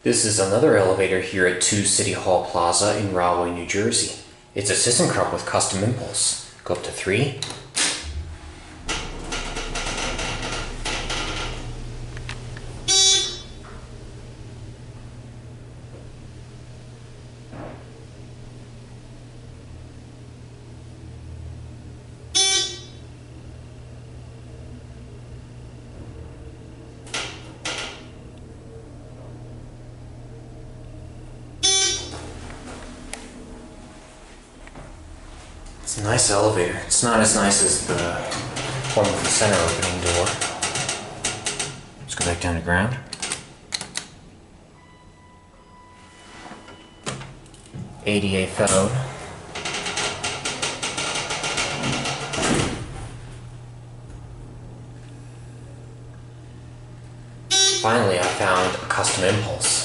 This is another elevator here at 2 City Hall Plaza in Rahway, New Jersey. It's a ThyssenKrupp with custom impulse. Go up to 3. It's a nice elevator. It's not as nice as the one with the center opening door. Let's go back down to ground. ADA phone. Finally, I found a custom impulse.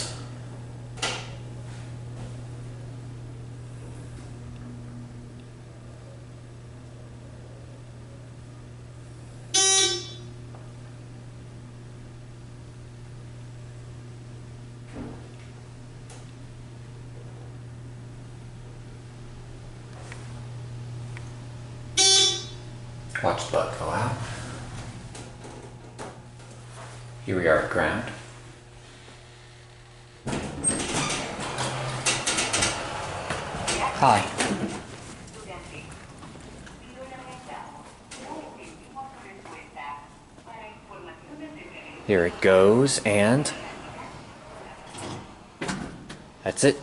Watch the bug go out. Here we are at ground. Hi. There it goes, and that's it.